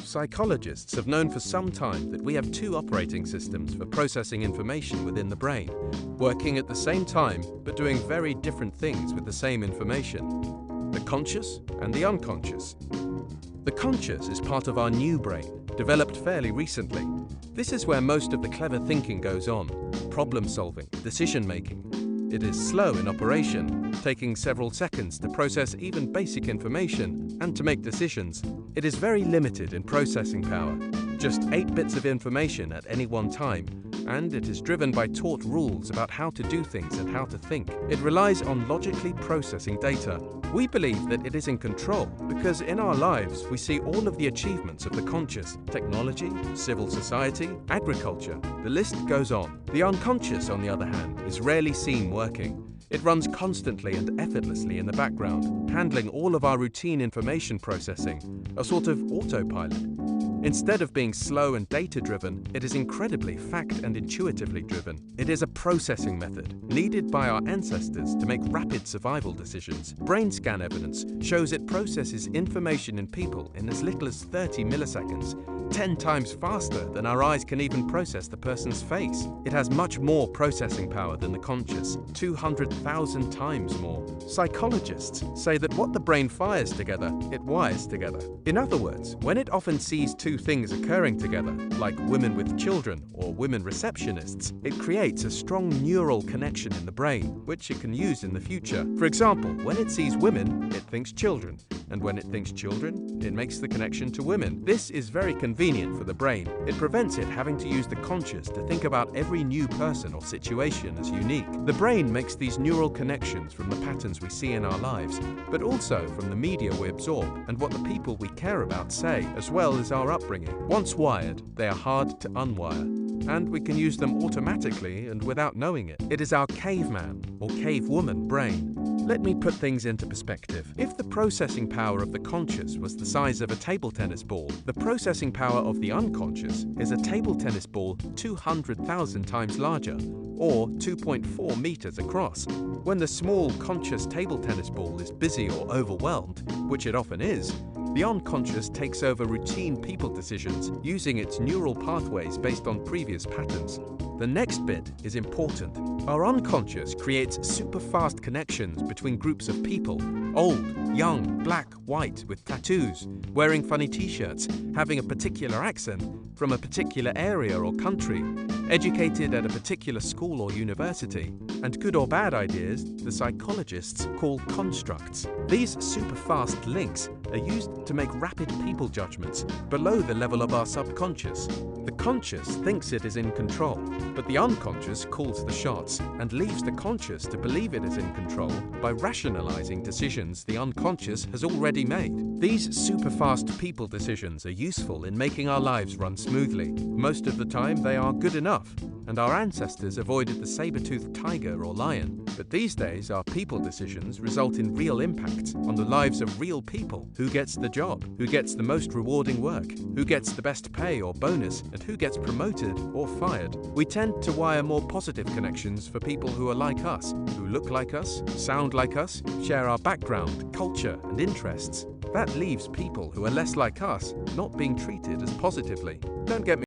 Psychologists have known for some time that we have two operating systems for processing information within the brain, working at the same time but doing very different things with the same information: the conscious and the unconscious. The conscious is part of our new brain, developed fairly recently. This is where most of the clever thinking goes on: problem-solving, decision-making. It is slow in operation, taking several seconds to process even basic information and to make decisions. It is very limited in processing power, just 8 bits of information at any one time, and it is driven by taught rules about how to do things and how to think. It relies on logically processing data. We believe that it is in control because in our lives we see all of the achievements of the conscious: technology, civil society, agriculture. The list goes on. The unconscious, on the other hand, is rarely seen working. It runs constantly and effortlessly in the background, handling all of our routine information processing, a sort of autopilot. Instead of being slow and data-driven, it is incredibly fact and intuitively driven. It is a processing method needed by our ancestors to make rapid survival decisions. Brain scan evidence shows it processes information in people in as little as 30 milliseconds, 10 times faster than our eyes can even process the person's face. It has much more processing power than the conscious, 200,000 times more. Psychologists say that what the brain fires together, it wires together. In other words, when it often sees two things occurring together, like women with children or women receptionists, it creates a strong neural connection in the brain, which it can use in the future. For example, when it sees women, it thinks children, and when it thinks children, it makes the connection to women. This is very convenient for the brain. It prevents it having to use the conscious to think about every new person or situation as unique. The brain makes these neural connections from the patterns we see in our lives, but also from the media we absorb and what the people we care about say, as well as our upbringing. Once wired, they are hard to unwire, and we can use them automatically and without knowing it. It is our caveman or cavewoman brain. Let me put things into perspective. If the processing power of the conscious was the size of a table tennis ball, the processing power of the unconscious is a table tennis ball 200,000 times larger, or 2.4 meters across. When the small conscious table tennis ball is busy or overwhelmed, which it often is, the unconscious takes over routine people decisions using its neural pathways based on previous patterns. The next bit is important. Our unconscious creates super fast connections between groups of people: old, young, black, white, with tattoos, wearing funny t-shirts, having a particular accent, from a particular area or country, educated at a particular school or university, and good or bad ideas the psychologists call constructs. These super fast links are used to make rapid people judgments below the level of our subconscious. The conscious thinks it is in control, but the unconscious calls the shots and leaves the conscious to believe it is in control by rationalizing decisions the unconscious has already made. These super fast people decisions are useful in making our lives run smoothly. Most of the time they are good enough, and our ancestors avoided the saber-toothed tiger or lion. But these days our people decisions result in real impacts on the lives of real people. Who gets the job? Who gets the most rewarding work? Who gets the best pay or bonus? And who gets promoted or fired? We tend to wire more positive connections for people who are like us, who look like us, sound like us, share our background, culture, and interests. That leaves people who are less like us not being treated as positively. Don't get me